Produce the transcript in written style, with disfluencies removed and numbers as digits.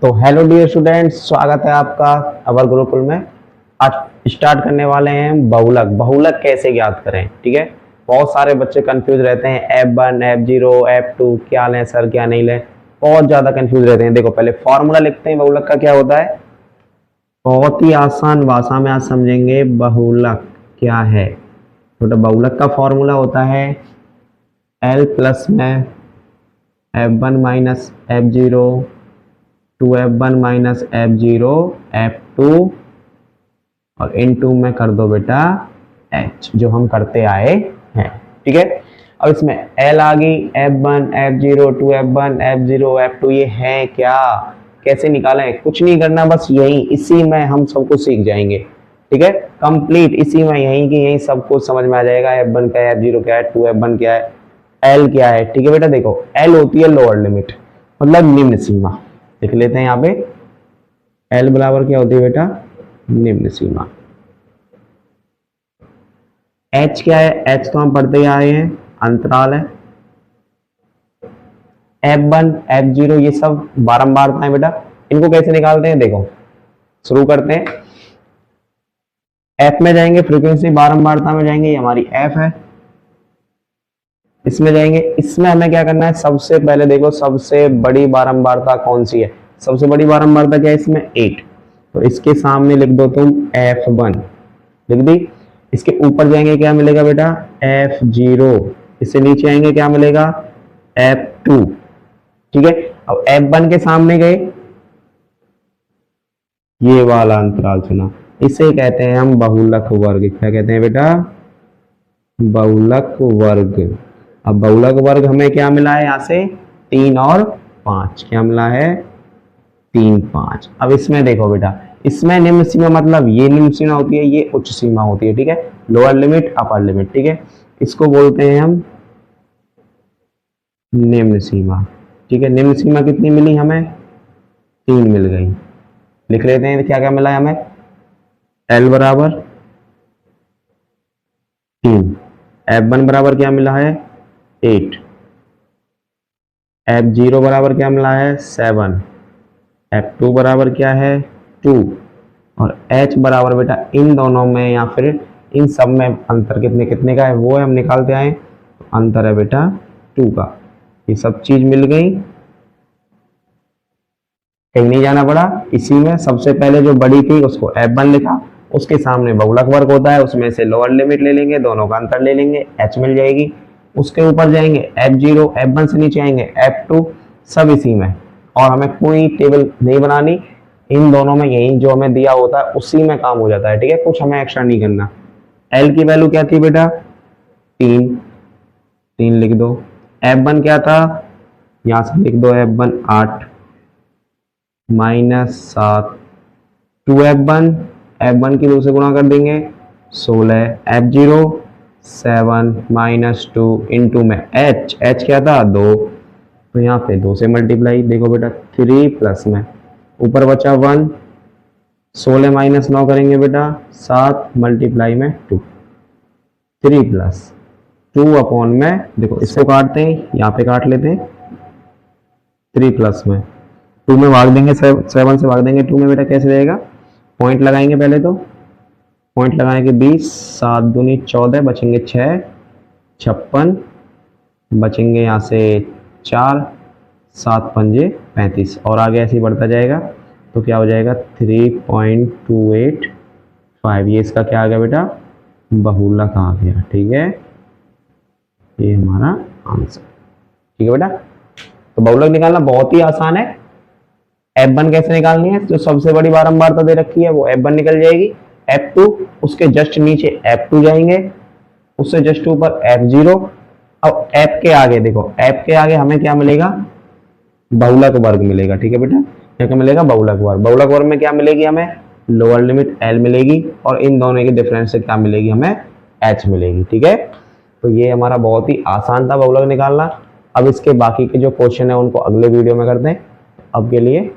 तो hello dear students, स्वागत है आपका अवर गुरुकुल में। आज स्टार्ट करने वाले हैं बहुलक। बहुलक कैसे ज्ञात करें, ठीक है। बहुत सारे बच्चे कंफ्यूज रहते हैं, F1 F0 F2 क्या लें सर क्या नहीं लें, बहुत ज़्यादा कंफ्यूज रहते हैं। देखो पहले फॉर्मूला लिखते हैं बहुलक का क्या होता है। बहुत ही आसान भाषा में आज समझेंगे बहुलक क्या है। तो बहुलक का फॉर्मूला होता है L प्लस में F1 minus F0 2F1 minus F0 F2 और इनटू में कर दो बेटा H, जो हम करते आए हैं, ठीक है। अब इसमें L आ गई, F1 F0 2F1 F0 F2 ये है क्या, कैसे निकालें, कुछ नहीं करना, बस यही इसी में हम सब कुछ सीख जाएंगे, ठीक है। कंप्लीट इसी में यही की यही सब कुछ समझ में आ जाएगा। F1 क्या है, F0 क्या है, 2F1 क्या है, L क्या है, ठीक है बेटा। देखो L होती है लोअर लिमिट, मतलब निम्न सीमा। लिख लेते हैं यहाँ पे L बराबर क्या होती है बेटा, निम्न सीमा। H क्या है, H तो हम पढ़ते ही आए हैं, अंतराल है। F1 F0 ये सब बारंबारता है बेटा। इनको कैसे निकालते हैं, देखो शुरू करते हैं। F में जाएंगे, फ्रीक्वेंसी बारंबारता में जाएंगे, ये हमारी F है। इसमें जाएंगे, इसमें हमें क्या करना है, सबसे पहले देखो सबसे बड़ी बारंबारता कौन सी है। सबसे बड़ी बारंबारता क्या है इसमें, 8। तो इसके सामने लिख दो तुम F1, लिख दी। इसके ऊपर जाएंगे क्या मिलेगा बेटा, F0। इससे नीचे आएंगे क्या मिलेगा, F2, ठीक है। अब F1 के सामने गए, ये वाला अंतराल चुना, इसे कहते हैं हम बहुलक वर्ग। क्या कहते हैं बेटा, बहुलक वर्ग। अब बहुलक वर्ग हमें क्या मिला है, यहाँ से 3 और 5 क्या मिला है, 3 5। अब इसमें देखो बेटा, इसमें निम्न सीमा मतलब ये निम्न सीमा होती है, ये उच्च सीमा होती है, ठीक है। लोअर लिमिट अपर लिमिट, ठीक है। इसको बोलते हैं हम निम्न सीमा, ठीक है। निम्न सीमा कितनी मिली हमें, 3 मिल गई। लिख लेते हैं क्या क्या मिला है हमें। L बराबर 3, F1 बराबर क्या मिला है 8, F0 बराबर क्या मिला है 7, F2 बराबर क्या है 2 और H बराबर बेटा इन दोनों में या फिर इन सब में अंतर कितने कितने का है वो हम निकालते आए। अंतर है बेटा 2 का। ये सब चीज मिल गई, कहीं नहीं जाना पड़ा। इसी में सबसे पहले जो बड़ी थी उसको F1 लिखा, उसके सामने बहुलक वर्ग होता है, उसमें से लोअर लिमिट ले लेंगे, दोनों का अंतर ले लेंगे, H मिल जाएगी। उसके ऊपर जाएंगे F0, F1 से नीचे आएंगे F2, सब इसी में। और हमें कोई टेबल नहीं बनानी, इन दोनों में यही जो हमें दिया होता है उसी में काम हो जाता है, ठीक है। कुछ हमें एक्स्ट्रा नहीं करना। L की वैल्यू क्या थी बेटा 3, 3 लिख दो। F1 क्या था, यहां से लिख दो F1 8 माइनस 7, 2F1 F1 की 2 से गुणा कर देंगे 16, F0 7 माइनस 2 इंटू में H क्या था 2, तो यहाँ पे 2 से मल्टीप्लाई। देखो बेटा 3 प्लस में ऊपर बचा 1, 16 माइनस 9 करेंगे बेटा 7 मल्टीप्लाई में 2, 3 प्लस 2 अपॉन में, देखो इसको काटते हैं, यहाँ पे काट लेते हैं। 3 प्लस में 2 में भाग देंगे, 7 से भाग देंगे 2 में बेटा कैसे रहेगा, पॉइंट लगाएंगे पहले तो, पॉइंट लगाने के 20, 7 दूनी 14, बचेंगे 6 56, बचेंगे यहाँ से 4, 7 पंजे 35 और आगे ऐसे ही बढ़ता जाएगा। तो क्या हो जाएगा 3.285। ये इसका क्या आ गया बेटा, बहुलक आ गया, ठीक है। ये हमारा आंसर, ठीक है बेटा। तो बहुलक निकालना बहुत ही आसान है। F1 कैसे निकालनी है, जो सबसे बड़ी बारंबारता दे रखी है वो F1 निकल जाएगी। F2 उसके जस्ट नीचे F2 जाएंगे, उससे जस्ट ऊपर F0। अब F के आगे देखो, F के आगे हमें क्या मिलेगा, बहुलक वर्ग मिलेगा, ठीक है बेटा। क्या मिलेगा, बहुलक वर्ग। बहुलक वर्ग में क्या मिलेगी हमें, लोअर लिमिट L मिलेगी और इन दोनों के डिफरेंस से क्या मिलेगी हमें, H मिलेगी, ठीक है। तो ये हमारा बहुत ही आसान था बहुलक निकालना। अब इसके बाकी के जो क्वेश्चन है उनको अगले वीडियो में करते हैं। अब के लिए